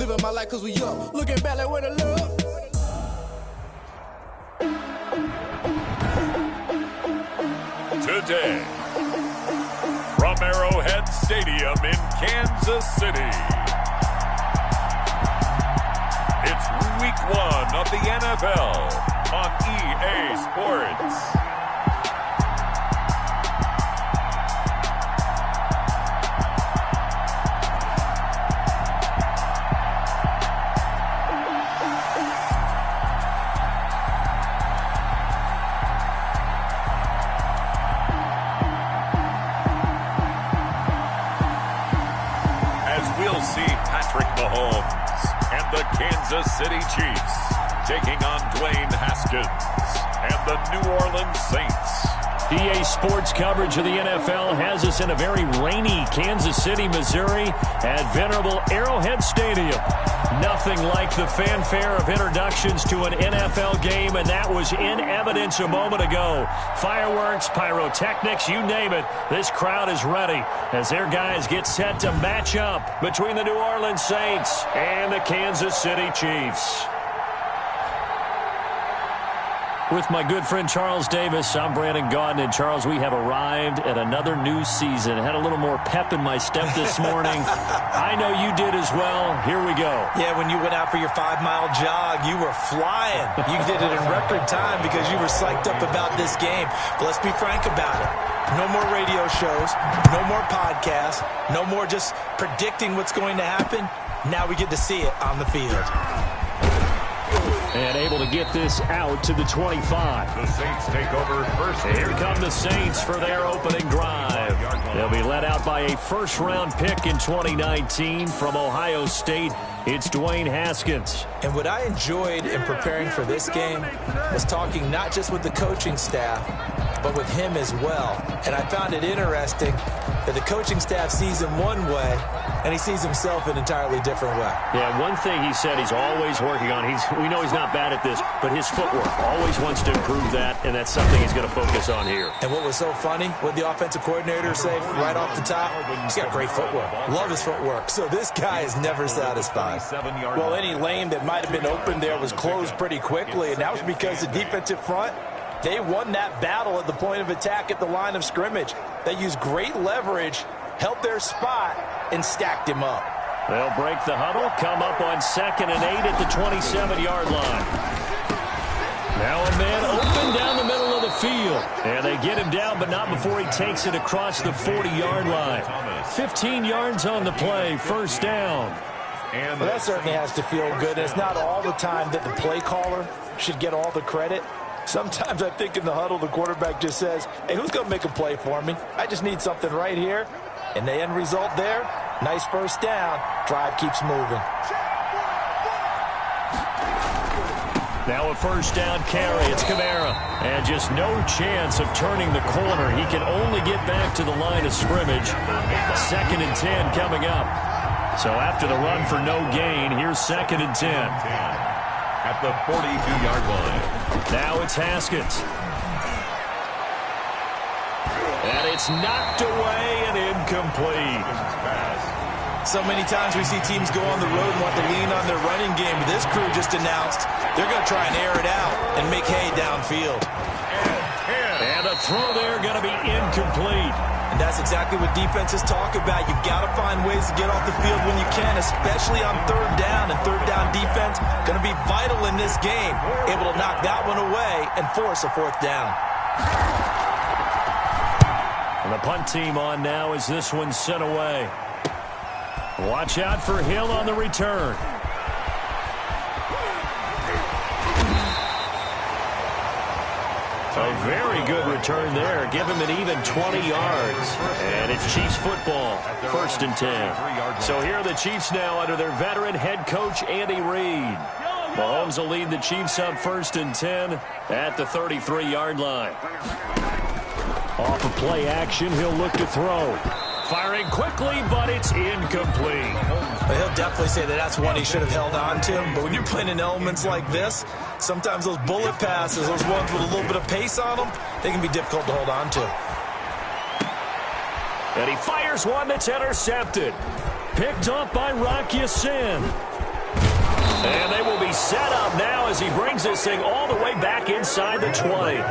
living my life cause we young. Looking back like where the love. Today, from Arrowhead Stadium in Kansas City, it's Week 1 of the NFL on EA Sports. Mahomes and the Kansas City Chiefs taking on Dwayne Haskins and the New Orleans Saints. EA Sports coverage of the NFL has us in a very rainy Kansas City, Missouri at venerable Arrowhead Stadium. Nothing like the fanfare of introductions to an NFL game, and that was in evidence a moment ago. Fireworks, pyrotechnics, you name it. This crowd is ready as their guys get set to match up between the New Orleans Saints and the Kansas City Chiefs. With my good friend Charles Davis, I'm Brandon Gaudin. And Charles, we have arrived at another new season. Had a little more pep in my step this morning. I know you did as well. Here we go. Yeah, when you went out for your 5-mile jog, you were flying. You did it in record time because you were psyched up about this game. But let's be frank about it. No more radio shows, no more podcasts, no more just predicting what's going to happen. Now we get to see it on the field. And able to get this out to the 25. The Saints take over first. Here come the Saints for their opening drive. They'll be led out by a first-round pick in 2019 from Ohio State. It's Dwayne Haskins. And what I enjoyed in preparing for this game was talking not just with the coaching staff, but with him as well. And I found it interesting that the coaching staff sees him one way, and he sees himself an entirely different way. Yeah, one thing he said he's always working on. We know he's not bad at this, but his footwork, always wants to improve that, and that's something he's going to focus on here. And what was so funny, what the offensive coordinator say right off the top, he's got great footwork. Love his footwork. So this guy is never satisfied. Well, any lane that might have been open there was closed pretty quickly, and that was because the defensive front, they won that battle at the point of attack at the line of scrimmage. They used great leverage, held their spot, and stacked him up. They'll break the huddle, come up on 2nd and 8 at the 27-yard line. Now a man open down the middle of the field. And they get him down, but not before he takes it across the 40-yard line. 15 yards on the play, first down. Well, that certainly has to feel good. And it's not all the time that the play caller should get all the credit. Sometimes I think in the huddle, the quarterback just says, hey, who's going to make a play for me? I just need something right here. And the end result there, nice first down. Drive keeps moving. Now a first down carry. It's Kamara. And just no chance of turning the corner. He can only get back to the line of scrimmage. 2nd and 10 coming up. So after the run for no gain, here's 2nd and 10. At the 42-yard line. Now it's Haskins. And it's knocked away and incomplete. So many times we see teams go on the road and want to lean on their running game. This crew just announced they're going to try and air it out and make hay downfield. And a throw there going to be incomplete. And that's exactly what defenses talk about. You've got to find ways to get off the field when you can, especially on 3rd down. And 3rd down defense going to be vital in this game. Able to knock that one away and force a 4th down. And the punt team on now as this one's sent away. Watch out for Hill on the return. A very good return there. Give him an even 20 yards. And it's Chiefs football, 1st and 10. So here are the Chiefs now under their veteran head coach, Andy Reid. Mahomes will lead the Chiefs up 1st and 10 at the 33-yard line. Off of play action, he'll look to throw. Firing quickly, but it's incomplete. Well, he'll definitely say that that's one he should have held on to. But when you're playing in elements like this, sometimes those bullet passes, those ones with a little bit of pace on them, they can be difficult to hold on to. And he fires one that's intercepted. Picked up by Rock Ya-Sin. And they will be set up now as he brings this thing all the way back inside the 20.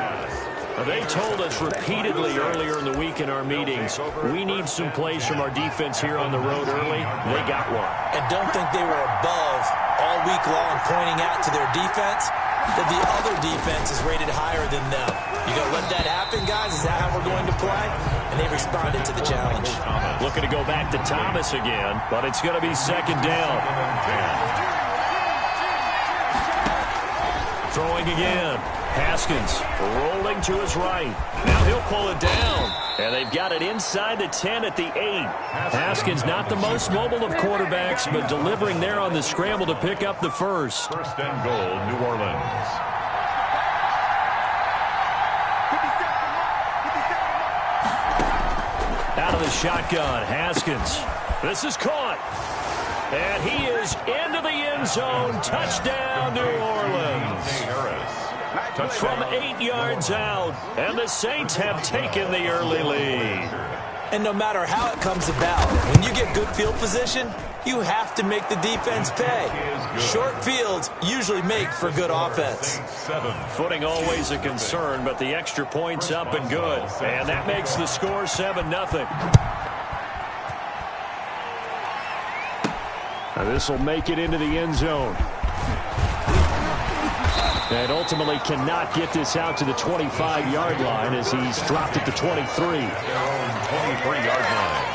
They told us repeatedly earlier in the week in our meetings, we need some plays from our defense here on the road early. They got one. And don't think they were above all week long pointing out to their defense that the other defense is rated higher than them. You going to let that happen, guys? Is that how we're going to play? And they responded to the challenge. Looking to go back to Thomas again, but it's going to be second down. Throwing again. Haskins rolling to his right. Now he'll pull it down. And they've got it inside the 10 at the 8. Haskins not the most mobile of quarterbacks, but delivering there on the scramble to pick up the first. First and goal, New Orleans. Out of the shotgun, Haskins. This is caught. And he is into the end zone. Touchdown, New Orleans. From 8 yards out, and the Saints have taken the early lead. And no matter how it comes about, when you get good field position, you have to make the defense pay. Short fields usually make for good offense. Footing always a concern, but the extra point's up and good. And that makes the score 7-0. Now this will make it into the end zone. And ultimately cannot get this out to the 25-yard line as he's dropped at the 23. 23-yard line.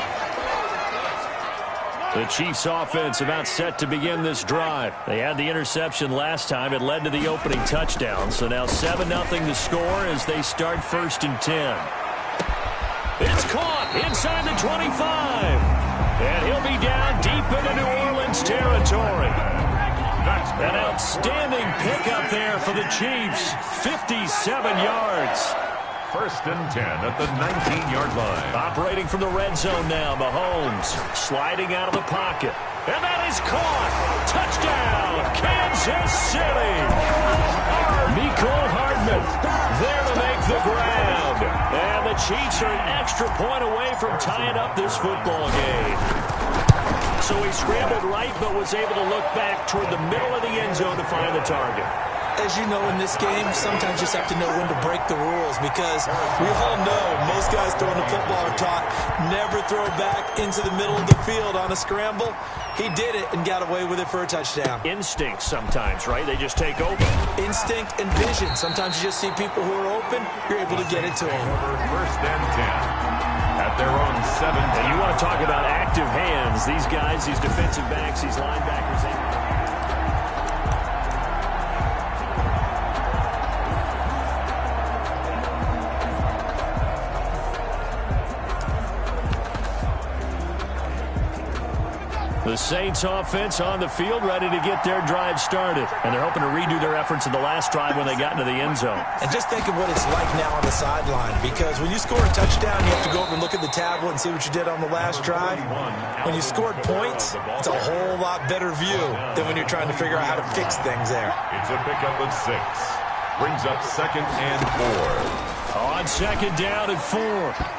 The Chiefs offense about set to begin this drive. They had the interception last time. It led to the opening touchdown. So now 7-0 the score as they start 1st and 10. It's caught inside the 25. And he'll be down deep into New Orleans territory. An outstanding pickup there for the Chiefs. 57 yards. 1st and 10 at the 19-yard line. Operating from the red zone now, Mahomes sliding out of the pocket. And that is caught. Touchdown, Kansas City. Mecole Hardman there to make the grab. And the Chiefs are an extra point away from tying up this football game. So he scrambled right, but was able to look back toward the middle of the end zone to find the target. As you know, in this game, sometimes you just have to know when to break the rules because we all know most guys throwing the football are taught never throw back into the middle of the field on a scramble. He did it and got away with it for a touchdown. Instinct sometimes, right? They just take over. Instinct and vision. Sometimes you just see people who are open, you're able to get it to them. 1st and 10. At their own 7. And you want to talk about active hands. These guys, these defensive backs, these linebackers. The Saints offense on the field ready to get their drive started. And they're hoping to redo their efforts in the last drive when they got into the end zone. And just think of what it's like now on the sideline. Because when you score a touchdown, you have to go over and look at the tablet and see what you did on the last drive. When you scored points, it's a whole lot better view than when you're trying to figure out how to fix things there. It's a pickup of 6. Brings up 2nd and 4. On 2nd down and 4,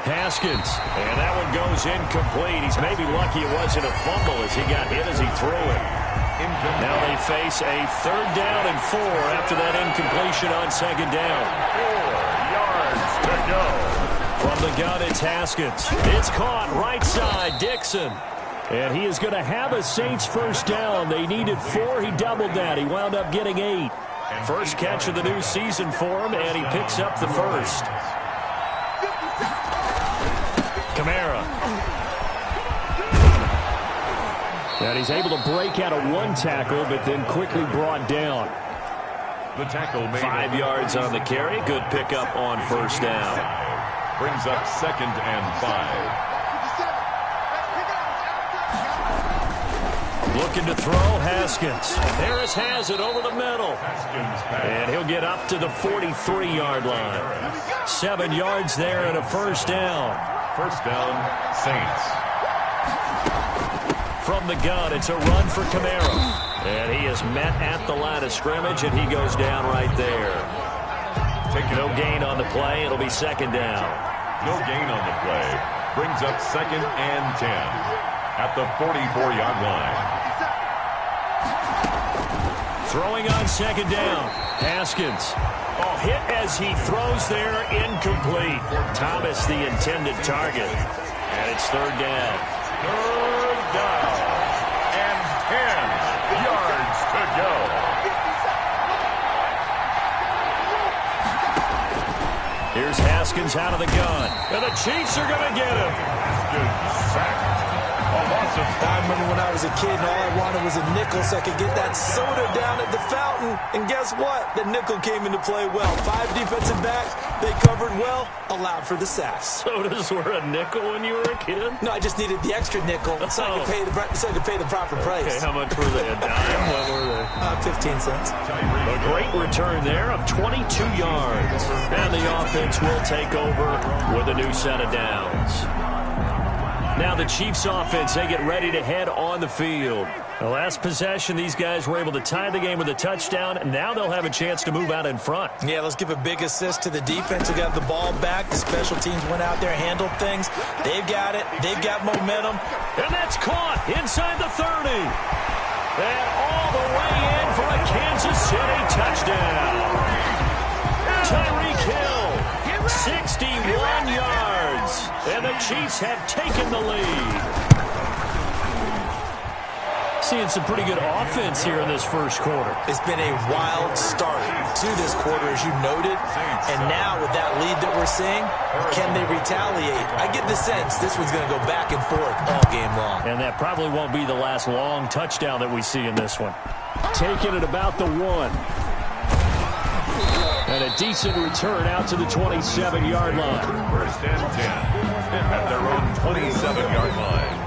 Haskins. And that one goes incomplete. He's maybe lucky it wasn't a fumble as he got hit as he threw it. Now they face a 3rd down and 4 after that incompletion on 2nd down. 4 yards to go. From the gun, it's Haskins. It's caught right side, Dixon. And he is going to have a Saints 1st down. They needed 4. He doubled that. He wound up getting 8. First catch of the new season for him, and he picks up the first. Kamara. And he's able to break out of one tackle, but then quickly brought down. The tackle made 5 yards on the carry. Good pickup on 1st down. Brings up 2nd and 5. Looking to throw, Haskins. Harris has it over the middle. And he'll get up to the 43-yard line. 7 yards there and a 1st down. 1st down, Saints. From the gun, it's a run for Kamara. And he is met at the line of scrimmage, and he goes down right there. No gain on the play. It'll be 2nd down. No gain on the play. Brings up 2nd and 10 at the 44-yard line. Throwing on second down. Haskins. Oh, hit as he throws there. Incomplete. Thomas the intended target. And it's third down. Third down. And 10 yards to go. Here's Haskins out of the gun. And the Chiefs are going to get him. Haskins sacked. I remember when I was a kid and all I wanted was a nickel so I could get that soda down at the fountain. And guess what? The nickel came into play well. 5 defensive backs, they covered well, allowed for the sack. Sodas were a nickel when you were a kid? No, I just needed the extra nickel so I could pay the proper price. Okay, how much were they? A dime? What were they? 15 cents. A great return there of 22 yards. And the offense will take over with a new set of downs. Now the Chiefs offense, they get ready to head on the field. The last possession, these guys were able to tie the game with a touchdown, and now they'll have a chance to move out in front. Yeah, let's give a big assist to the defense who got the ball back. The special teams went out there, handled things. They've got it. They've got momentum. And that's caught inside the 30. And all the way in for a Kansas City touchdown. Tyreek Hill, 61 yards. And the Chiefs have taken the lead. Seeing some pretty good offense here in this first quarter. It's been a wild start to this quarter, as you noted. And now with that lead that we're seeing, can they retaliate? I get the sense this one's going to go back and forth all game long. And that probably won't be the last long touchdown that we see in this one. Taking it about the 1. And a decent return out to the 27-yard line. First and 10 at their own 27-yard line.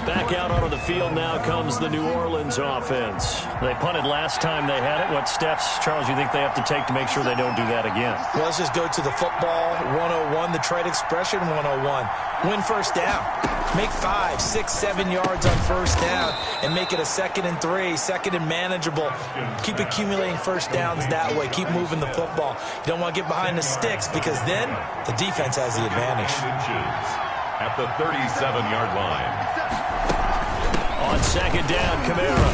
Back out onto the field now comes the New Orleans offense. They punted last time they had it. What steps, Charles, you think they have to take to make sure they don't do that again? Well, let's just go to the football 101, the trade expression 101. Win first down. Make 5, 6, 7 yards on first down and make it a 2nd and 3, 2nd and manageable. Keep accumulating first downs that way. Keep moving the football. You don't want to get behind the sticks because then the defense has the advantage. At the 37-yard line. On second down, Kamara.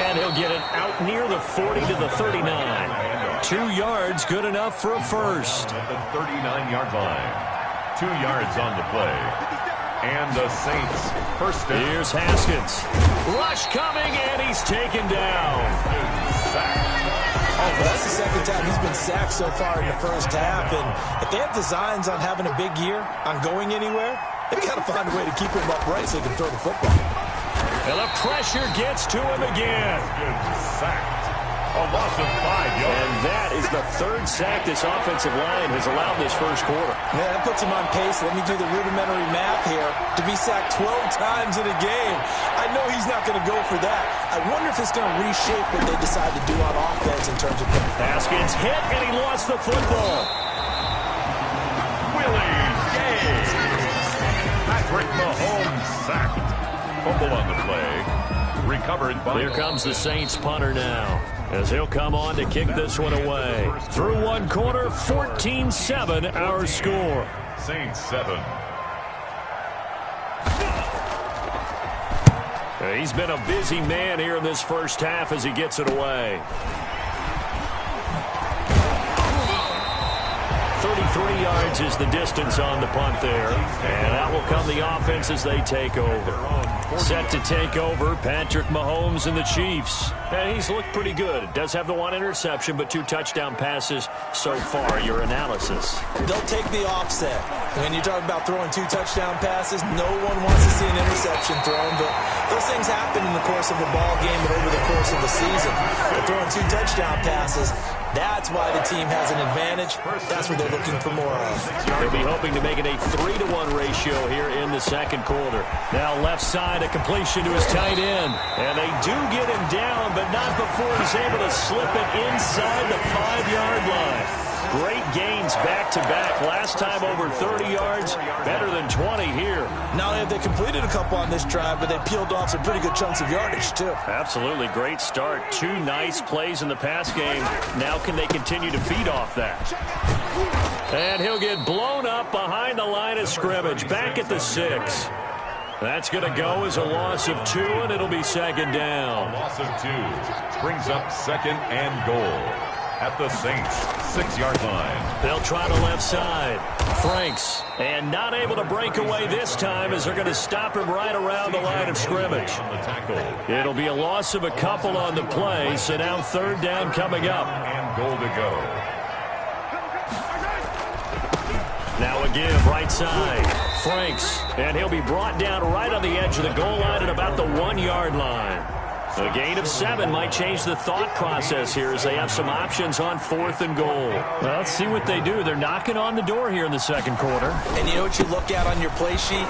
And he'll get it out near the 40 to the 39. 2 yards, good enough for a first. At the 39-yard line. 2 yards on the play. And the Saints first down. Here's Haskins. Rush coming, and he's taken down. Oh, but that's the second time he's been sacked so far in the first half. And if they have designs on having a big year, on going anywhere, they've got to find a way to keep him upright so he can throw the football. And the pressure gets to him again. Sacked. A loss of 5 yards. And that is the 3rd sack this offensive line has allowed this first quarter. Man, that puts him on pace. Let me do the rudimentary math here. To be sacked 12 times in a game, I know he's not going to go for that. I wonder if it's going to reshape what they decide to do on offense in terms of... Haskins hit, and he lost the football. Willie Gay. Patrick Mahomes sacked. Fumble on the play. Recovered by... Here comes the Saints punter now, as he'll come on to kick this one away. Through one quarter, 14-7 our score. Saints 7. He's been a busy man here in this first half as he gets it away. 33 yards is the distance on the punt there. And out will come the offense as they take over. Set to take over, Patrick Mahomes and the Chiefs. And he's looked pretty good. Does have the 1 interception, but 2 touchdown passes so far. Your analysis. They'll take the offset. When you talk about throwing 2 touchdown passes, no one wants to see an interception thrown, but those things happen in the course of a ball game and over the course of the season. They're throwing 2 touchdown passes. That's why the team has an advantage. That's what they're looking for more of. They'll be hoping to make it a 3-to-1 ratio here in the second quarter. Now left side, a completion to his tight end. And they do get him down, but not before he's able to slip it inside the 5-yard line. Great gains back-to-back. Last time over 30 yards, better than 20 here. Not only have they completed a couple on this drive, but they peeled off some pretty good chunks of yardage, too. Absolutely. Great start. 2 nice plays in the pass game. Now can they continue to feed off that? And he'll get blown up behind the line of scrimmage. Back at the 6. That's going to go as a loss of 2, and it'll be second down. A loss of 2 brings up second and goal at the Saints' 6-yard line. They'll try the left side. Franks, and not able to break away this time as they're going to stop him right around the line of scrimmage. It'll be a loss of a couple on the play, so now third down coming up. And goal to go. Now a give, right side. Franks, and he'll be brought down right on the edge of the goal line at about the 1-yard line. A gain of 7 might change the thought process here as they have some options on 4th and goal. Well, let's see what they do. They're knocking on the door here in the second quarter. And you know what you look at on your play sheet?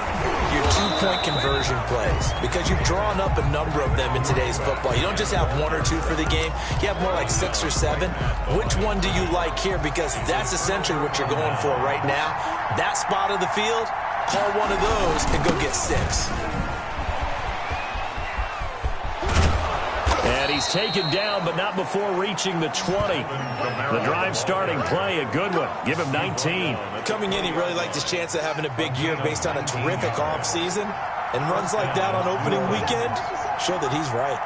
Your 2-point conversion plays. Because you've drawn up a number of them in today's football. You don't just have 1 or 2 for the game. You have more like 6 or 7. Which one do you like here? Because that's essentially what you're going for right now. That spot of the field, call one of those and go get 6. And he's taken down, but not before reaching the 20. The drive starting play, a good one. Give him 19. Coming in, he really liked his chance of having a big year based on a terrific offseason. And runs like that on opening weekend show that he's right.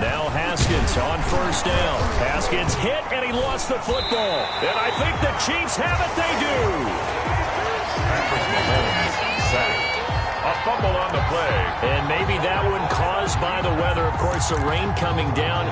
Now Haskins on first down. Haskins hit, and he lost the football. And I think the Chiefs have it. They do. Sack. A fumble on the play. And maybe that one caused by the weather. Of course, the rain coming down.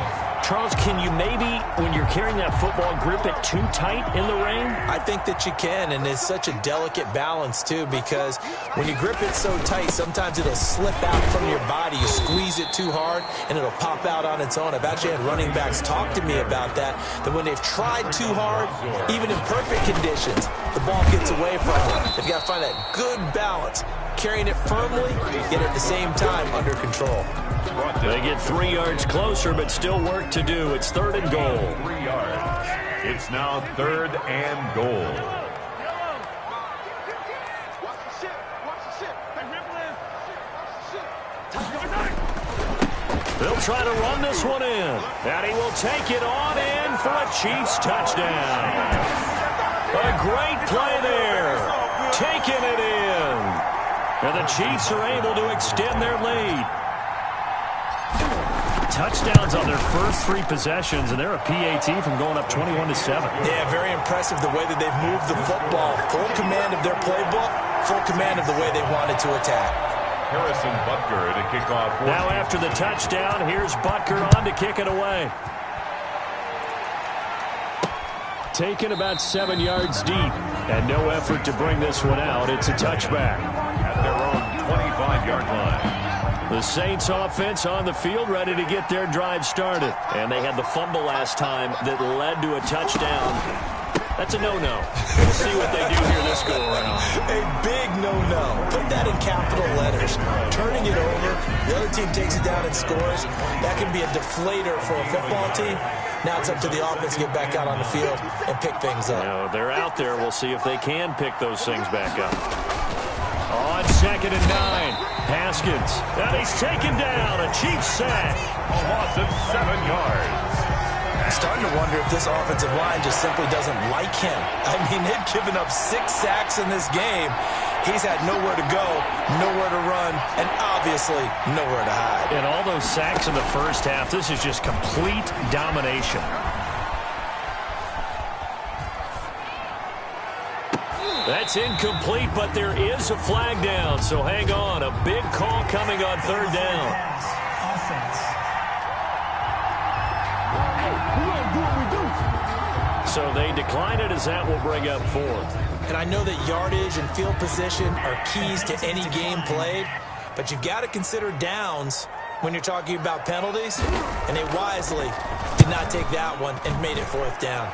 Charles, can you maybe, when you're carrying that football, grip it too tight in the rain? I think that you can, and it's such a delicate balance, too, because when you grip it so tight, sometimes it'll slip out from your body. You squeeze it too hard, and it'll pop out on its own. I've actually had running backs talk to me about that when they've tried too hard, even in perfect conditions, the ball gets away from them. They've got to find that good balance, carrying it firmly, yet at the same time under control. They get 3 yards closer, but still work to do. It's 3rd and goal. 3 yards. It's now 3rd and goal. They'll try to run this one in. And he will take it on in for a Chiefs touchdown. A great play there. Taking it in. And the Chiefs are able to extend their lead. Touchdowns on their first 3 possessions, and they're a PAT from going up 21-7. Yeah, very impressive the way that they've moved the football. Full command of their playbook, full command of the way they wanted to attack. Harrison Butker to kick off. Now after the touchdown, here's Butker on to kick it away. Taken about 7 yards deep, and no effort to bring this one out. It's a touchback. At their own 25-yard line. The Saints offense on the field ready to get their drive started. And they had the fumble last time that led to a touchdown. That's a no-no. We'll see what they do here this go-around. A big no-no. Put that in capital letters. Turning it over, the other team takes it down and scores. That can be a deflator for a football team. Now it's up to the offense to get back out on the field and pick things up. No, they're out there. We'll see if they can pick those things back up. On 2nd and 9, Haskins. And he's taken down. A Chiefs sack. A loss of 7 yards. Starting to wonder if this offensive line just simply doesn't like him. I mean, they've given up 6 sacks in this game. He's had nowhere to go, nowhere to run, and obviously nowhere to hide. And all those sacks in the first half, this is just complete domination. That's incomplete, but there is a flag down, so hang on. A big call coming on 3rd down. So they decline it as that will bring up 4th. And I know that yardage and field position are keys to any game played, but you've got to consider downs when you're talking about penalties, and they wisely did not take that one and made it 4th down.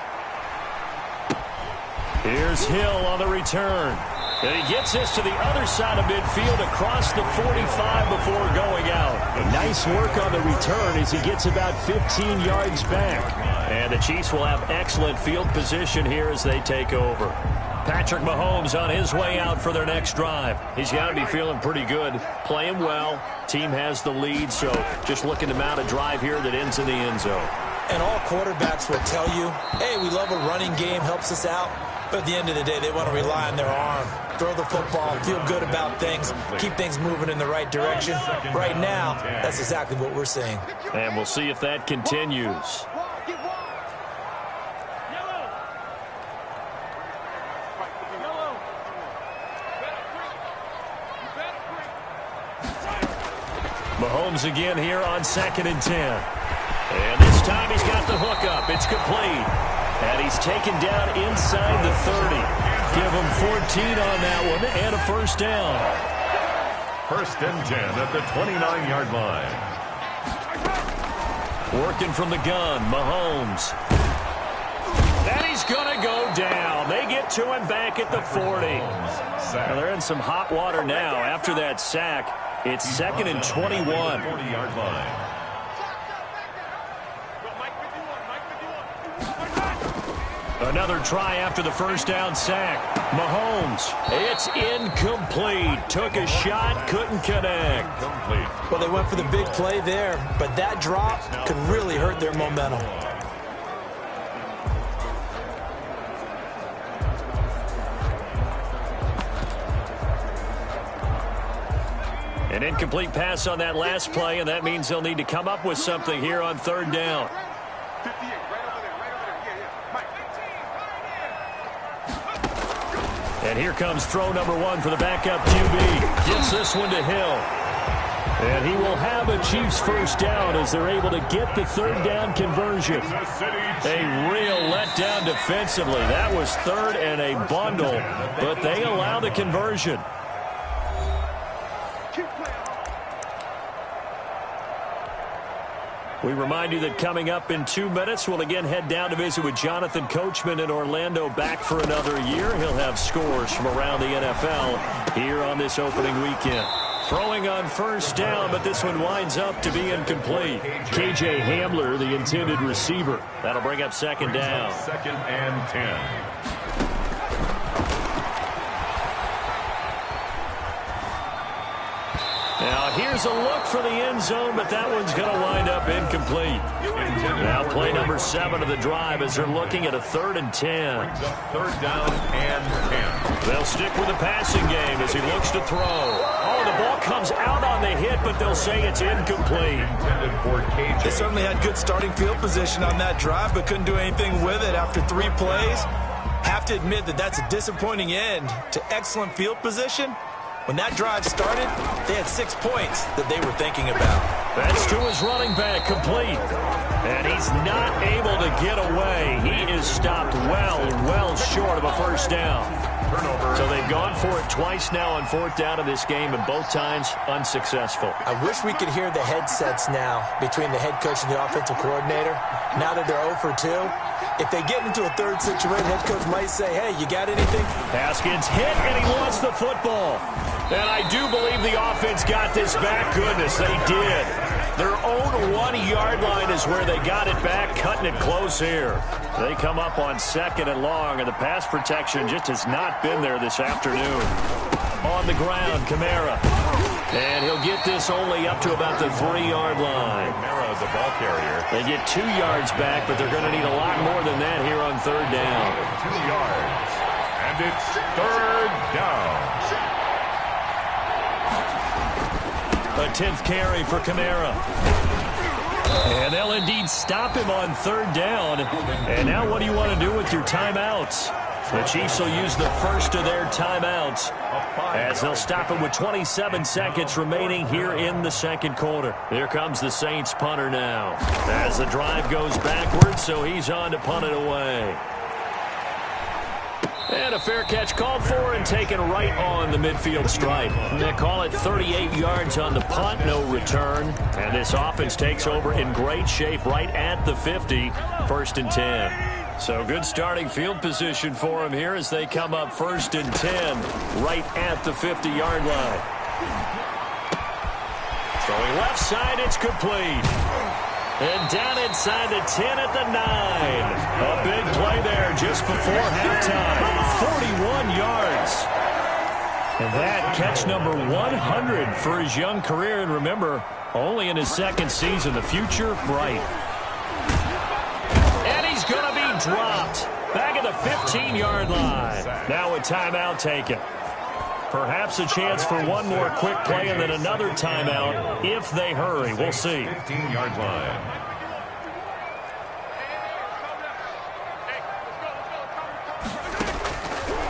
Here's Hill on the return. And he gets this to the other side of midfield across the 45 before going out. Nice work on the return as he gets about 15 yards back. And the Chiefs will have excellent field position here as they take over. Patrick Mahomes on his way out for their next drive. He's got to be feeling pretty good, playing well. Team has the lead, so just looking to mount a drive here that ends in the end zone. And all quarterbacks will tell you, hey, we love a running game, helps us out. But at the end of the day, they want to rely on their arm. Throw the football, feel good about things, keep things moving in the right direction. Right now, that's exactly what we're seeing. And we'll see if that continues. Mahomes again here on 2nd and 10. And this time he's got the hook up. It's complete. And he's taken down inside the 30. Give him 14 on that one and a first down. 1st and 10 at the 29-yard line. Working from the gun, Mahomes. And he's going to go down. They get to him back at the 40. Well, they're in some hot water now after that sack. It's 2nd and 21. 40-yard line. Another try after the first down sack. Mahomes, it's incomplete. Took a shot, couldn't connect. Well, they went for the big play there, but that drop could really hurt their momentum. An incomplete pass on that last play, and that means they'll need to come up with something here on 3rd down. And here comes throw number 1 for the backup QB. Gets this one to Hill. And he will have a Chiefs first down as they're able to get the 3rd down conversion. A real letdown defensively. That was 3rd and a bundle, but they allow the conversion. We remind you that coming up in 2 minutes, we'll again head down to visit with Jonathan Coachman in Orlando, back for another year. He'll have scores from around the NFL here on this opening weekend. Throwing on first down, but this one winds up to be incomplete. KJ Hamler, the intended receiver. That'll bring up 2nd down. 2nd and 10. Now, here's a look for the end zone, but that one's going to wind up incomplete. Now, play number 7 of the drive as they're looking at a 3rd and 10. 3rd down and 10. They'll stick with the passing game as he looks to throw. Oh, the ball comes out on the hit, but they'll say it's incomplete. They certainly had good starting field position on that drive, but couldn't do anything with it after 3 plays. Have to admit that that's a disappointing end to excellent field position. When that drive started, they had 6 points that they were thinking about. That's to his running back, complete. And he's not able to get away. He is stopped well short of a first down. So they've gone for it twice now on 4th down in this game, and both times unsuccessful. I wish we could hear the headsets now between the head coach and the offensive coordinator. Now that they're 0 for 2, if they get into a 3rd situation, head coach might say, hey, you got anything? Haskins hit, and he wants the football. And I do believe the offense got this back. Goodness, they did. Their own 1-yard line is where they got it back, cutting it close here. They come up on 2nd and long, and the pass protection just has not been there this afternoon. On the ground, Kamara. And he'll get this only up to about the 3-yard line. Kamara is a ball carrier. They get 2 yards back, but they're going to need a lot more than that here on 3rd down. 2 yards. And it's 3rd down. A 10th carry for Kamara. And they'll indeed stop him on 3rd down. And now what do you want to do with your timeouts? The Chiefs will use the first of their timeouts as they'll stop him with 27 seconds remaining here in the 2nd quarter. Here comes the Saints punter now as the drive goes backwards, so he's on to punt it away. And a fair catch called for and taken right on the midfield stripe. They call it 38 yards on the punt, no return. And this offense takes over in great shape right at the 50, 1st and 10. So good starting field position for them here as they come up 1st and 10 right at the 50-yard line. Throwing left side, it's complete. And down inside the 10 at the 9. A big play there just before halftime. 41 yards. And that catch number 100 for his young career. And remember, only in his 2nd season. The future bright. dropped. Back at the 15-yard line. Now a timeout taken. Perhaps a chance for one more quick play and then another timeout if they hurry. We'll see. 15-yard line.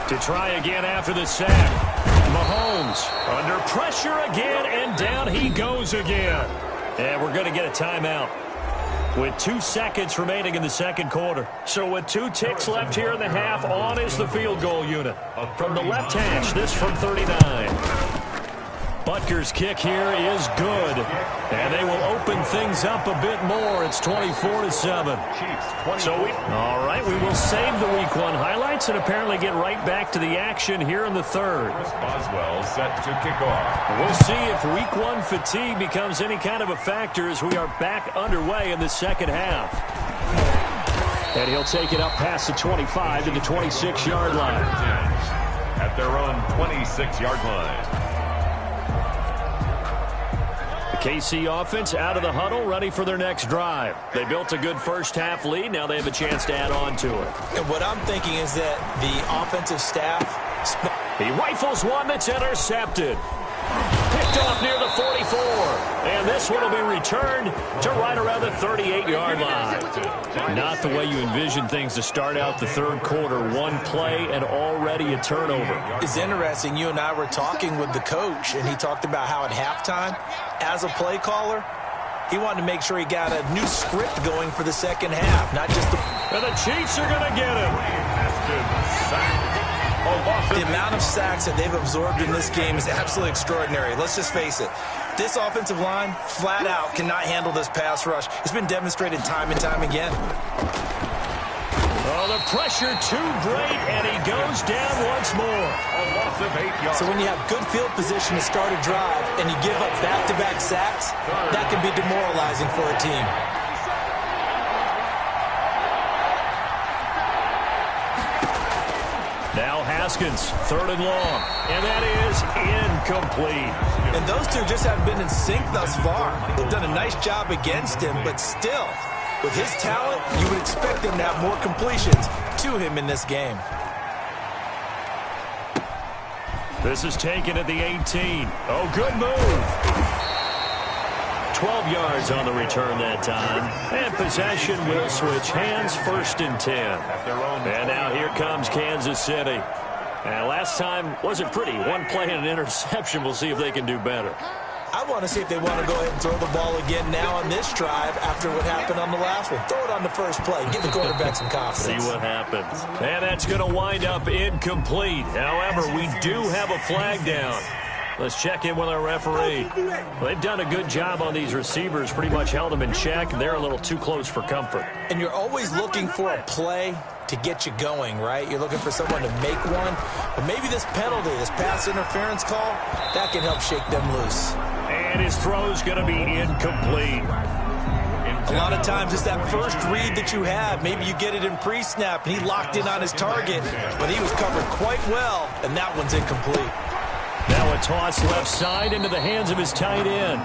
To try again after the sack. Mahomes under pressure again, and down he goes again. And we're going to get a timeout with 2 seconds remaining in the second quarter. So with 2 ticks left here in the half, on is the field goal unit. From the left hash, this from 39. Butker's kick here is good, and they will open things up a bit more. It's 24-7. All right, we will save the Week 1 highlights and apparently get right back to the action here in the third. Boswell set to kick off. We'll see if Week 1 fatigue becomes any kind of a factor as we are back underway in the second half. And he'll take it up past the 25 to the 26-yard line. At their own 26-yard line. KC offense out of the huddle, ready for their next drive. They built a good first-half lead. Now they have a chance to add on to it. And what I'm thinking is that the offensive staff... He rifles one that's intercepted. Picked off near the 44. And this one will be returned to right around the 38-yard line. Not the way you envision things to start out the third quarter. One play and already a turnover. It's interesting. You and I were talking with the coach, and he talked about how at halftime, as a play caller, he wanted to make sure he got a new script going for the second half, not just the... And the Chiefs are going to get him. The amount of sacks that they've absorbed in this game is absolutely extraordinary. Let's just face it. This offensive line, flat out, cannot handle this pass rush. It's been demonstrated time and time again. Oh, the pressure too great, and he goes down once more. A loss of 8 yards. So when you have good field position to start a drive and you give up back-to-back sacks, that can be demoralizing for a team. Now Haskins, 3rd and long, and that is incomplete. And those two just haven't been in sync thus far. They've done a nice job against him, but still, with his talent, you would expect them to have more completions to him in this game. This is taken at the 18. Oh, good move. 12 yards on the return that time. And possession will switch hands, 1st and 10. And now here comes Kansas City. And last time wasn't pretty. One play and an interception. We'll see if they can do better. I want to see if they want to go ahead and throw the ball again now on this drive after what happened on the last one. Throw it on the first play. Give the quarterback some confidence. See what happens. And that's going to wind up incomplete. However, we do have a flag down. Let's check in with our referee. Well, they've done a good job on these receivers, pretty much held them in check. They're a little too close for comfort. And you're always looking for a play to get you going, right? You're looking for someone to make one. But maybe this penalty, this pass interference call, that can help shake them loose. And his throw's going to be incomplete. A lot of times it's that first read that you have. Maybe you get it in pre-snap, and he locked in on his target, but he was covered quite well, and that one's incomplete. Now a toss left side into the hands of his tight end.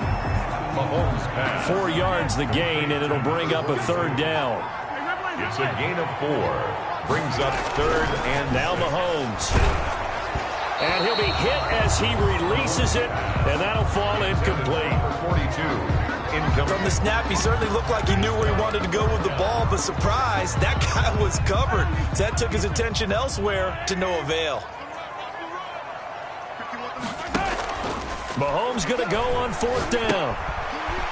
4 yards the gain, and it'll bring up a 3rd down. It's a gain of 4. Brings up 3rd and now Mahomes. And he'll be hit as he releases it, and that'll fall incomplete. 42. Incomplete. From the snap, he certainly looked like he knew where he wanted to go with the ball, but surprise, that guy was covered. So that took his attention elsewhere to no avail. Mahomes going to go on 4th down.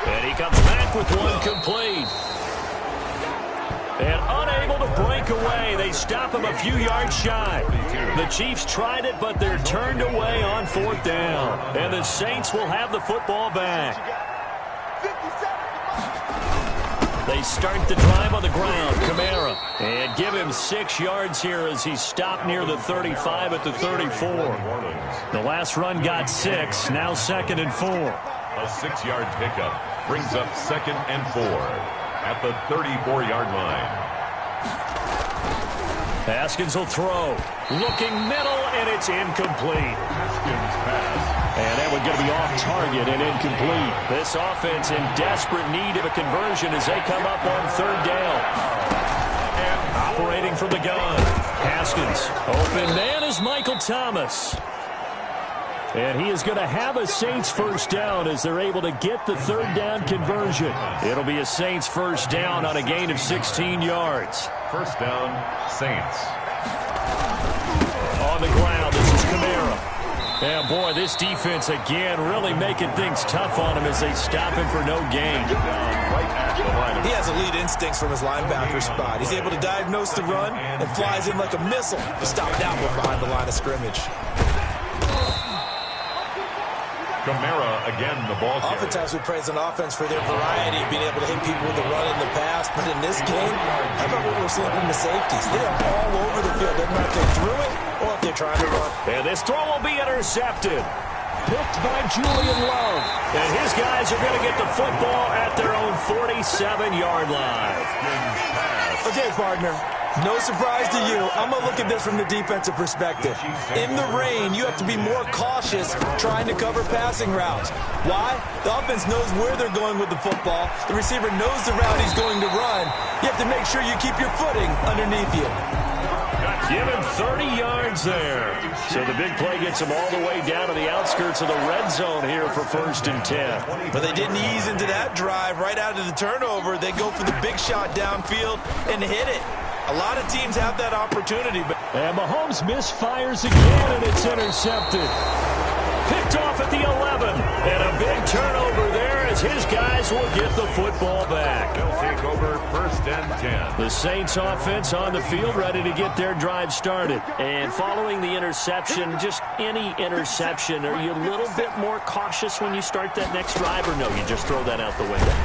And he comes back with one complete. And unable to break away. They stop him a few yards shy. The Chiefs tried it, but they're turned away on 4th down. And the Saints will have the football back. They start the drive on the ground. Kamara. And give him 6 yards here as he's stopped near the 35 at the 34. The last run got 6. Now 2nd and 4. A 6-yard pickup brings up 2nd and 4 at the 34-yard line. Haskins will throw. Looking middle, and it's incomplete. Haskins pass. And that would going to be off target and incomplete. This offense in desperate need of a conversion as they come up on 3rd down. And out operating from the gun. Haskins. Open man is Michael Thomas. And he is going to have a Saints first down as they're able to get the third down conversion. It'll be a Saints first down on a gain of 16 yards. First down, Saints. On the ground, this is Kamara. And boy, this defense again really making things tough on him as they stop him for no gain. He has elite instincts from his linebacker spot. He's able to diagnose the run and flies in like a missile to stop that one behind the line of scrimmage. Kamara again, the ball carrier. Oftentimes we praise an offense for their variety, being able to hit people with the run in the pass. But in this game, how about what we're seeing from the safeties? They are all over the field. Doesn't matter if they threw it or if they're trying to run. And this throw will be intercepted. Picked by Julian Love. And his guys are going to get the football at their own 47-yard line. Okay, partner. No surprise to you. I'm going to look at this from the defensive perspective. In the rain, you have to be more cautious trying to cover passing routes. Why? The offense knows where they're going with the football. The receiver knows the route he's going to run. You have to make sure you keep your footing underneath you. Give him 30 yards there. So the big play gets him all the way down to the outskirts of the red zone here for 1st and 10. But they didn't ease into that drive right out of the turnover. They go for the big shot downfield and hit it. A lot of teams have that opportunity. And Mahomes misfires again, and it's intercepted. Picked off at the 11. And a big turnover there as his guys will get the football back. They'll take over 1st and 10. The Saints offense on the field ready to get their drive started. And following the interception, just any interception, are you a little bit more cautious when you start that next drive, or no, you just throw that out the window?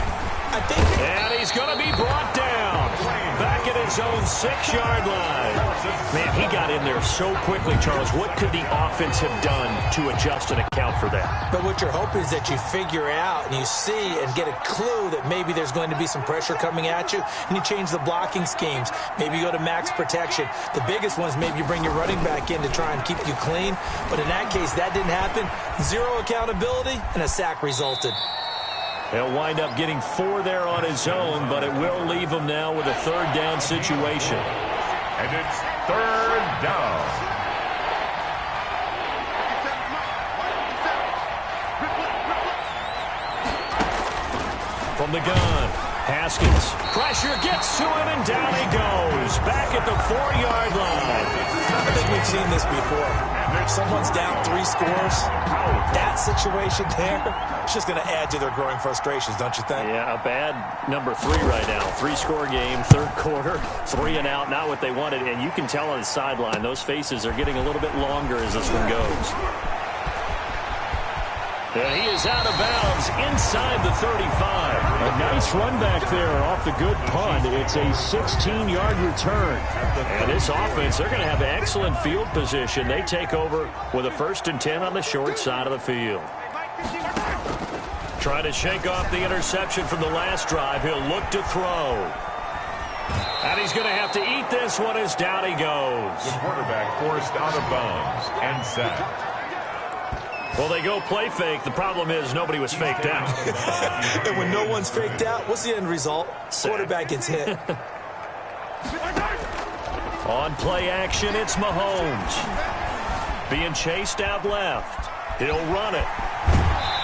I think. And he's going to be brought down back at his own 6-yard line. Man, he got in there so quickly, Charles. What could the offense have done to adjust and account for that? But what you're hoping is that you figure out and you see and get a clue that maybe there's going to be some pressure coming at you, and you change the blocking schemes. Maybe you go to max protection. The biggest one is maybe you bring your running back in to try and keep you clean. But in that case, that didn't happen. Zero accountability, and a sack resulted. He'll wind up getting 4 there on his own, but it will leave him now with a third down situation. And it's 3rd down. From the gun, Haskins. Pressure gets to him, and down he goes. Back at the 4-yard line. I think we've seen this before. Someone's down 3 scores. That situation there, it's just going to add to their growing frustrations, don't you think? Yeah, a bad number 3 right now. 3-score game, 3rd quarter, 3 and out, not what they wanted. And you can tell on the sideline, those faces are getting a little bit longer as this one goes. And he is out of bounds inside the 35. A nice run back there off the good punt. It's a 16-yard return. And this offense, they're going to have excellent field position. They take over with a 1st and 10 on the short side of the field. Trying to shake off the interception from the last drive. He'll look to throw. And he's going to have to eat this one as down he goes. The quarterback forced out of bounds and sacked. Well, they go play fake. The problem is nobody was faked out. And when no one's faked out, what's the end result? Quarterback gets hit. On play action, it's Mahomes. Being chased out left. He'll run it.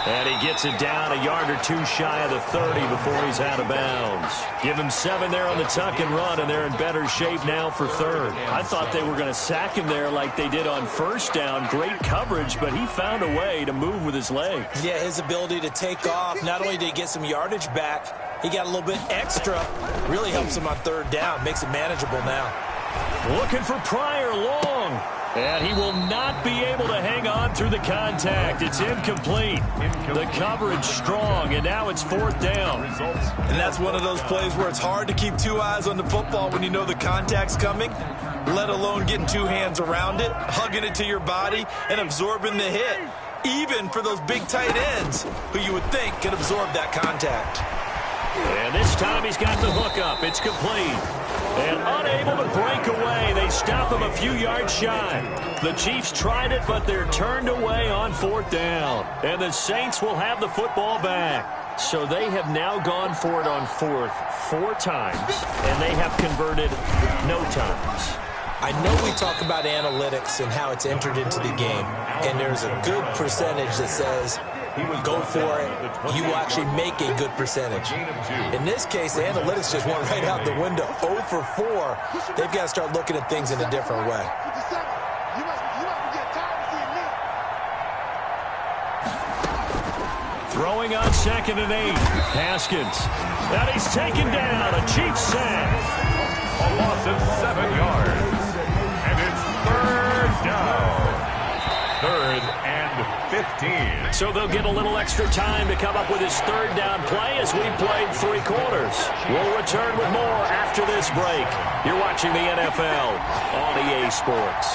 And he gets it down a yard or 2 shy of the 30 before he's out of bounds. Give him 7 there on the tuck and run, and they're in better shape now for 3rd. I thought they were going to sack him there like they did on 1st down. Great coverage, but he found a way to move with his legs. Yeah, his ability to take off, not only did he get some yardage back, he got a little bit extra. Really helps him on 3rd down, makes it manageable now. Looking for Pryor long. And he will not be able to hang on through the contact. It's incomplete. The coverage strong, and now it's 4th down. And that's one of those plays where it's hard to keep 2 eyes on the football when you know the contact's coming, let alone getting 2 hands around it, hugging it to your body, and absorbing the hit, even for those big tight ends who you would think can absorb that contact. And this time he's got the hook up. It's complete. And unable to break away, they stop him a few yards shy. The Chiefs tried it, but they're turned away on 4th down. And the Saints will have the football back. So they have now gone for it on fourth 4 times, and they have converted no times. I know we talk about analytics and how it's entered into the game, and there's a good percentage that says go for it, you will actually make a good percentage. In this case, the analytics just went right out the window. 0 for 4. They've got to start looking at things in a different way. Throwing on 2nd and 8. Haskins. And he's taken down. A Chiefs sack. A loss of 7 yards. And it's 3rd down. 3rd and 15. So they'll get a little extra time to come up with his 3rd down play as we played 3 quarters. We'll return with more after this break. You're watching the NFL on EA Sports.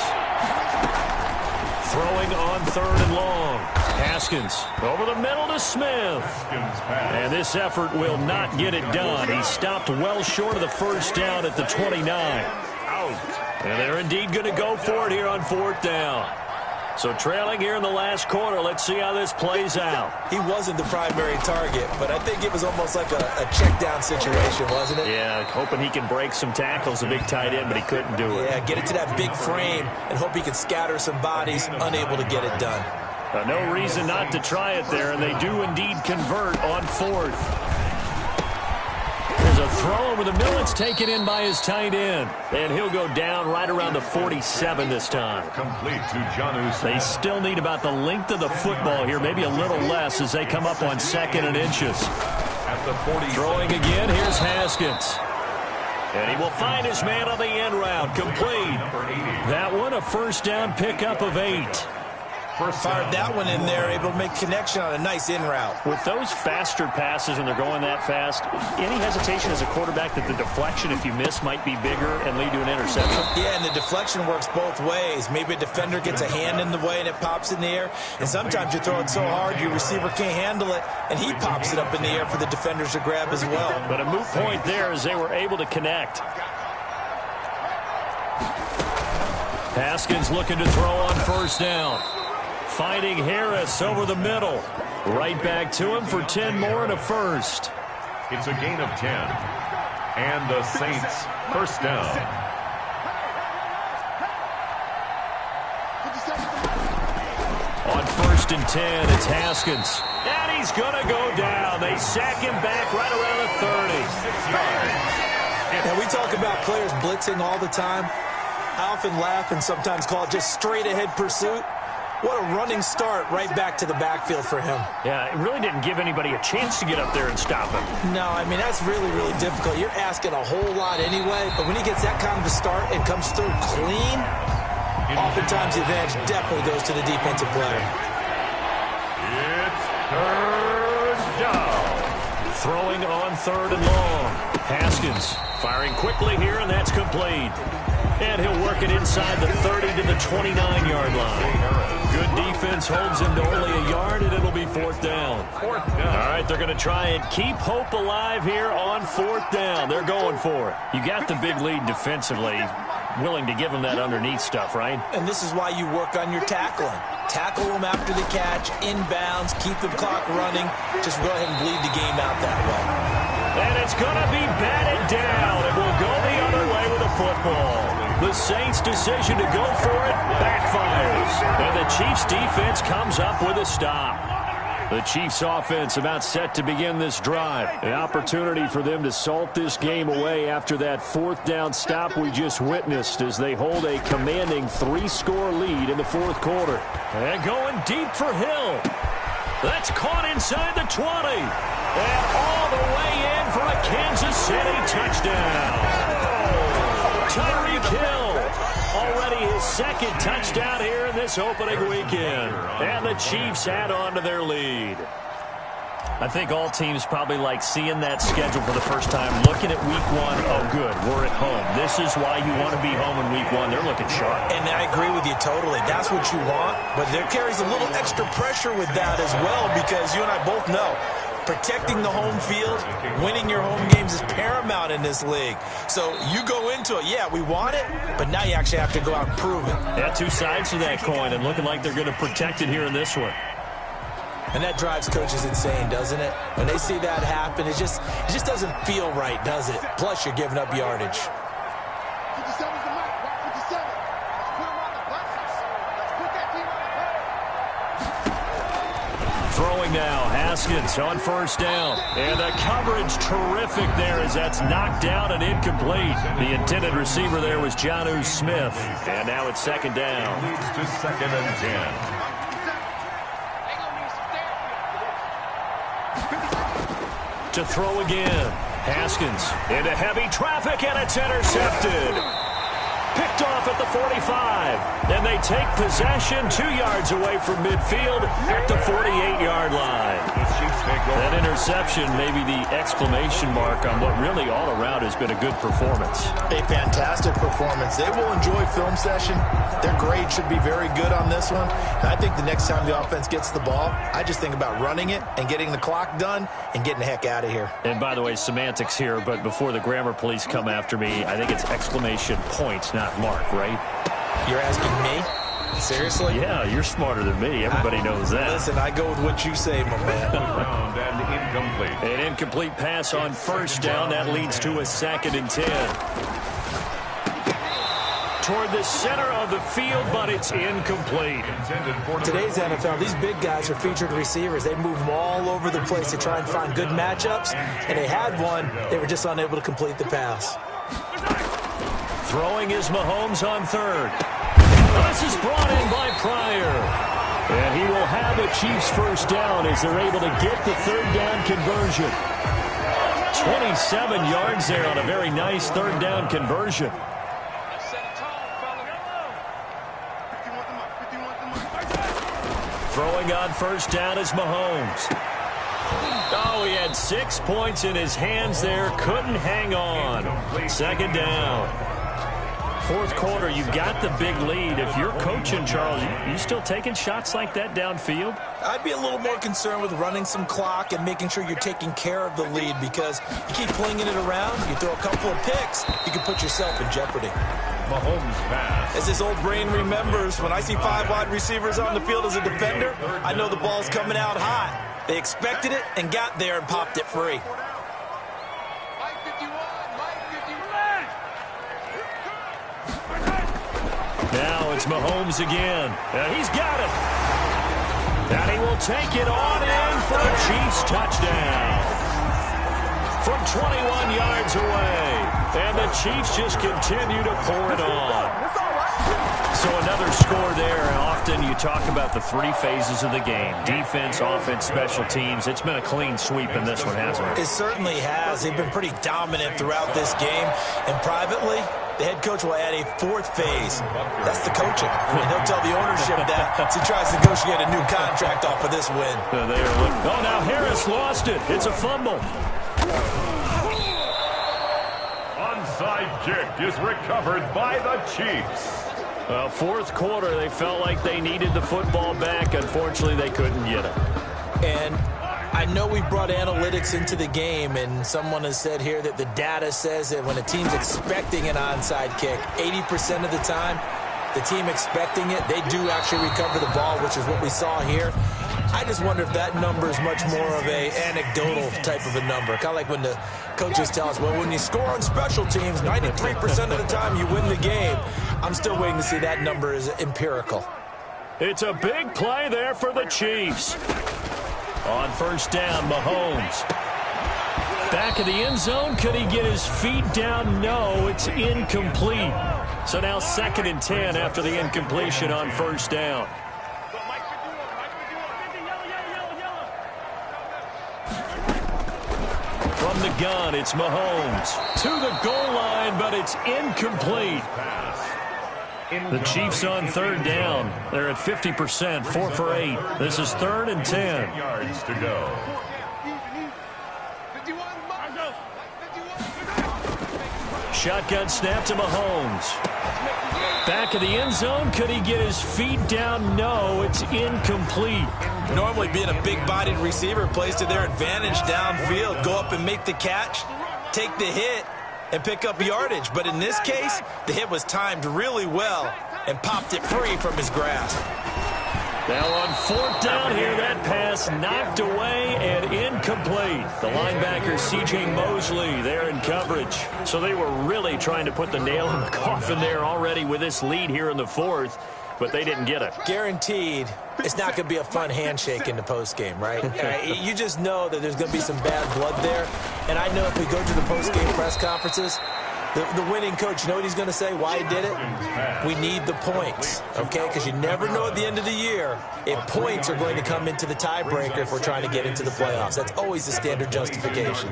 Throwing on 3rd and long. Haskins over the middle to Smith. And this effort will not get it done. He stopped well short of the 1st down at the 29. Out. And they're indeed going to go for it here on 4th down. So trailing here in the last quarter, let's see how this plays out. He wasn't the primary target, but I think it was almost like a check down situation, wasn't it? Yeah, hoping he can break some tackles, a big tight end, but he couldn't do it. Yeah, get it to that big frame and hope he can scatter some bodies, unable to get it done. No reason not to try it there, and they do indeed convert on 4th. There's a throw over the middle. It's taken in by his tight end. And he'll go down right around the 47 this time. Complete to Jonnu Smith. They still need about the length of the football here, maybe a little less as they come up on 2nd and inches. At the 40. Throwing again, here's Haskins. And he will find his man on the end route, complete. That one, a 1st down pickup of 8. Fired that one in there, able to make connection on a nice in route. With those faster passes and they're going that fast, any hesitation as a quarterback that the deflection, if you miss, might be bigger and lead to an interception? Yeah, and the deflection works both ways. Maybe a defender gets a hand in the way and it pops in the air. And sometimes you throw it so hard your receiver can't handle it, and he pops it up in the air for the defenders to grab as well. But a moot point there as they were able to connect. Haskins looking to throw on 1st down. Finding Harris over the middle. Right back to him for 10 more and a 1st. It's a gain of 10. And the Saints 1st down. On 1st and 10, it's Haskins. And he's going to go down. They sack him back right around the 30. 6 yards. Now, we talk about players blitzing all the time. I often laugh and sometimes call it just straight-ahead pursuit. What a running start right back to the backfield for him. Yeah, it really didn't give anybody a chance to get up there and stop him. No, I mean, that's really, really difficult. You're asking a whole lot anyway, but when he gets that kind of a start and comes through clean, oftentimes the advantage definitely goes to the defensive player. It's 3rd down. Throwing on 3rd and long. Haskins firing quickly here, and that's complete. And he'll work it inside the 30 to the 29-yard line. Good defense holds him to only a yard, and it'll be 4th down. 4th down. All right, they're going to try and keep hope alive here on 4th down. They're going for it. You got the big lead defensively, willing to give them that underneath stuff, right? And this is why you work on your tackling. Tackle them after the catch, inbounds, keep the clock running. Just go ahead and bleed the game out that way. And it's going to be batted down. It will go the other way with the football. The Saints' decision to go for it backfires. And the Chiefs' defense comes up with a stop. The Chiefs' offense about set to begin this drive. An opportunity for them to salt this game away after that 4th down stop we just witnessed as they hold a commanding 3-score lead in the 4th quarter. And going deep for Hill. That's caught inside the 20. And all the way in for a Kansas City touchdown. Tyreek Hill, already his 2nd touchdown here in this opening weekend. And the Chiefs add on to their lead. I think all teams probably like seeing that schedule for the first time, looking at week 1. Oh, good, we're at home. This is why you want to be home in week 1. They're looking sharp. And I agree with you totally. That's what you want. But there carries a little extra pressure with that as well, because you and I both know protecting the home field, winning your home games is paramount in this league. So you go into it, yeah, we want it, but now you actually have to go out and prove it. Yeah, 2 sides to that coin, and looking like they're going to protect it here in this one. And that drives coaches insane, doesn't it? When they see that happen, it just doesn't feel right, does it? Plus, you're giving up yardage. Throwing now, Haskins on first down. And the coverage terrific there as that's knocked down and incomplete. The intended receiver there was Jonnu Smith. And now it's second down. Leads to 2nd and 10. To throw again. Haskins into heavy traffic, and it's intercepted. Picked off at the 45. And they take possession 2 yards away from midfield at the 48-yard line. That interception may be the exclamation mark on what really all around has been a good performance. A fantastic performance. They will enjoy film session. Their grade should be very good on this one. And I think the next time the offense gets the ball, I just think about running it and getting the clock done and getting the heck out of here. And by the way, semantics here, but before the grammar police come after me, I think it's exclamation point, not mark, right? You're asking me? Seriously? Yeah, you're smarter than me. Everybody knows that. Listen, I go with what you say, my man. Round and incomplete. An incomplete pass on first down. That leads to a 2nd and 10. Toward the center of the field, but it's incomplete. Today's NFL, these big guys are featured receivers. They move them all over the place to try and find good matchups, and they had one. They were just unable to complete the pass. Throwing is Mahomes on third. This is brought in by Pryor. And he will have a Chiefs first down as they're able to get the 3rd down conversion. 27 yards there on a very nice 3rd down conversion. Throwing on first down is Mahomes. Oh, he had 6 points in his hands there. Couldn't hang on. 2nd down. 4th quarter, you've got the big lead. If you're coaching, Charles, you still taking shots like that downfield? I'd be a little more concerned with running some clock and making sure you're taking care of the lead, because you keep flinging it around, you throw a couple of picks, you can put yourself in jeopardy. Mahomes pass. As this old brain remembers, when I see 5 wide receivers on the field as a defender, I know the ball's coming out hot. They expected it and got there and popped it free. Now it's Mahomes again. And he's got it. And he will take it on in for a Chiefs touchdown. From 21 yards away. And the Chiefs just continue to pour it on. So another score there. Often you talk about the 3 phases of the game. Defense, offense, special teams. It's been a clean sweep in this one, hasn't it? It certainly has. They've been pretty dominant throughout this game. And privately, the head coach will add a 4th phase. That's the coaching. I mean, he'll tell the ownership that as he tries to negotiate a new contract off of this win. Oh, now Harris lost it. It's a fumble. Onside kick is recovered by the Chiefs. Well, 4th quarter, they felt like they needed the football back. Unfortunately, they couldn't get it. And I know we brought analytics into the game, and someone has said here that the data says that when a team's expecting an onside kick, 80% of the time, the team expecting it, they do actually recover the ball, which is what we saw here. I just wonder if that number is much more of a anecdotal type of a number. Kind of like when the coaches tell us, well, when you score on special teams, 93% of the time you win the game. I'm still waiting to see that number is empirical. It's a big play there for the Chiefs. On first down, Mahomes. Back of the end zone. Could he get his feet down? No, it's incomplete. So now 2nd and 10 after the incompletion on first down. From the gun, it's Mahomes. To the goal line, but it's incomplete. The Chiefs on 3rd down. They're at 50%, 4 for 8. This is 3rd and 10. Yards to go. Shotgun snap to Mahomes. Back of the end zone. Could he get his feet down? No, it's incomplete. Normally being a big-bodied receiver plays to their advantage downfield. Go up and make the catch, take the hit, and pick up yardage. But in this case, the hit was timed really well and popped it free from his grasp. Now on 4th down here, that pass knocked away and incomplete. The linebacker, C.J. Mosley, there in coverage. So they were really trying to put the nail in the coffin there already with this lead here in the 4th, but they didn't get it. Guaranteed it's not going to be a fun handshake in the postgame, right? You just know that there's going to be some bad blood there. And I know if we go to the postgame press conferences, the winning coach, you know what he's going to say, why he did it? We need the points, okay? Because you never know at the end of the year if points are going to come into the tiebreaker if we're trying to get into the playoffs. That's always the standard justification.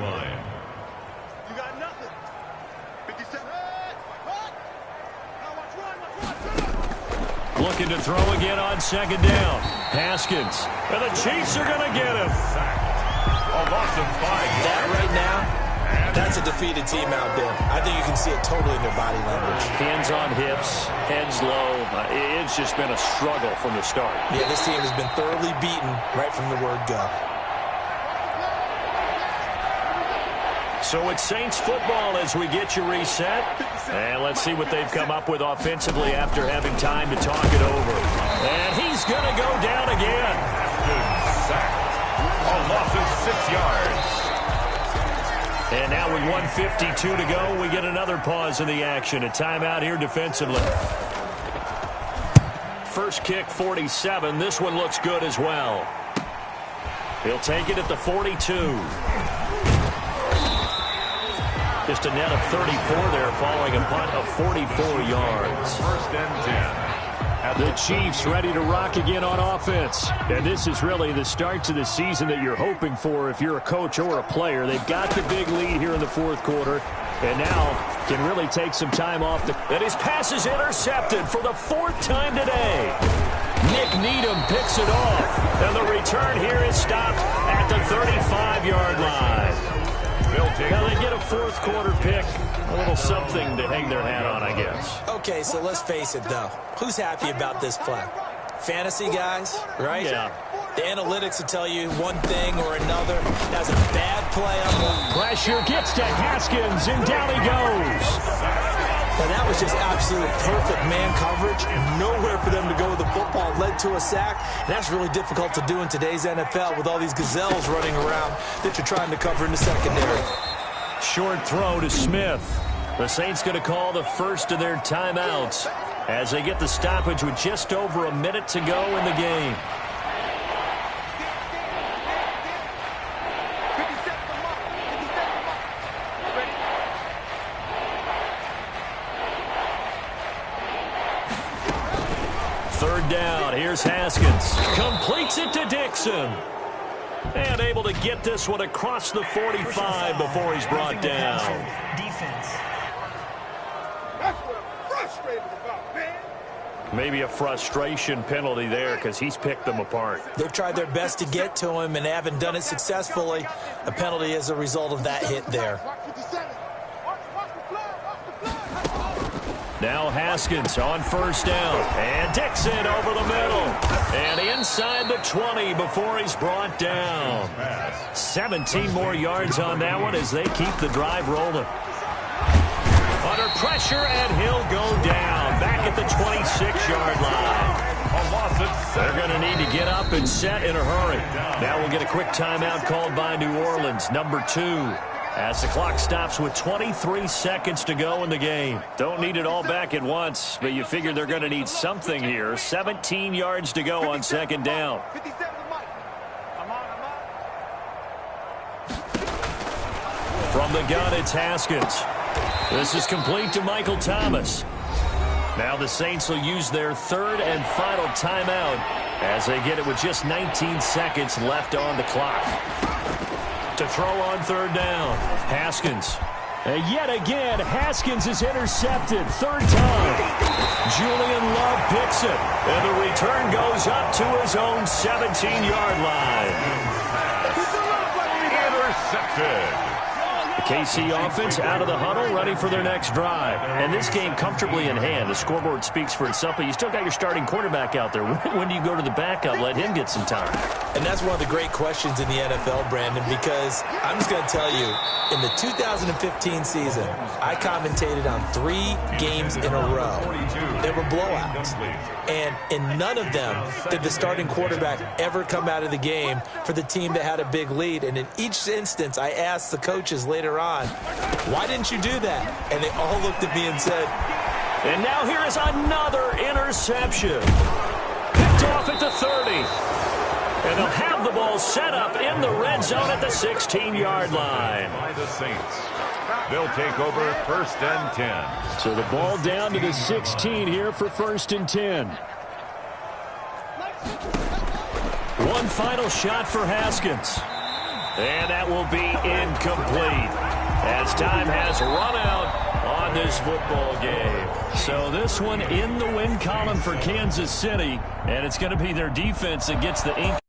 Looking to throw again on 2nd down. Haskins. And the Chiefs are going to get him. A loss of 5 yards. That right now, that's a defeated team out there. I think you can see it totally in their body language. Hands on hips, heads low. It's just been a struggle from the start. Yeah, this team has been thoroughly beaten right from the word go. So it's Saints football as we get you reset. And let's see what they've come up with offensively after having time to talk it over. And he's going to go down again. A loss of 6 yards. And now with 1:52 to go, we get another pause in the action. A timeout here defensively. First kick, 47. This one looks good as well. He'll take it at the 42. Just a net of 34 there following a punt of 44 yards. 1st and 10. The Chiefs ready to rock again on offense. And this is really the start to the season that you're hoping for if you're a coach or a player. They've got the big lead here in the 4th quarter. And now can really take some time off. And his pass is intercepted for the 4th time today. Nick Needham picks it off. And the return here is stopped at the 35-yard line. Now they get a 4th quarter pick. A little something to hang their hat on, I guess. Okay, so let's face it, though. Who's happy about this play? Fantasy guys, right? Yeah. The analytics will tell you one thing or another. That's a bad play. Pressure gets to Haskins, and down he goes. Now, that was just absolute perfect man coverage. Nowhere for them to go with the football. Led to a sack. And that's really difficult to do in today's NFL with all these gazelles running around that you're trying to cover in the secondary. Short throw to Smith. The Saints going to call the first of their timeouts as they get the stoppage with just over a minute to go in the game. Third down. Here's Haskins. Completes it to Dixon. And able to get this one across the 45 before he's brought down. Maybe a frustration penalty there because he's picked them apart. They've tried their best to get to him and haven't done it successfully. A penalty as a result of that hit there. Now Haskins on 1st down. And Dixon over the middle. And inside the 20 before he's brought down. 17 more yards on that one as they keep the drive rolling. Under pressure, and he'll go down. Back at the 26-yard line. They're going to need to get up and set in a hurry. Now we'll get a quick timeout called by New Orleans, number 2. As the clock stops with 23 seconds to go in the game. Don't need it all back at once, but you figure they're going to need something here. 17 yards to go on 2nd down. From the gun, it's Haskins. This is complete to Michael Thomas. Now the Saints will use their 3rd and final timeout as they get it with just 19 seconds left on the clock. To throw on 3rd down, Haskins. And yet again, Haskins is intercepted. 3rd time. Julian Love picks it. And the return goes up to his own 17-yard line. Intercepted. KC offense out of the huddle, ready for their next drive. And this game comfortably in hand. The scoreboard speaks for itself, but you still got your starting quarterback out there. When do you go to the backup, let him get some time? And that's one of the great questions in the NFL, Brandon, because I'm just going to tell you, in the 2015 season, I commentated on 3 games in a row. They were blowouts. And in none of them did the starting quarterback ever come out of the game for the team that had a big lead. And in each instance, I asked the coaches later on, why didn't you do that? And they all looked at me and said, and now here is another interception. Picked off at the 30. And they'll have the ball set up in the red zone at the 16-yard line. By the Saints. They'll take over 1st and 10. So the ball down to the 16 here for 1st and 10. One final shot for Haskins. And that will be incomplete as time has run out on this football game. So this one in the win column for Kansas City, and it's going to be their defense that gets the ink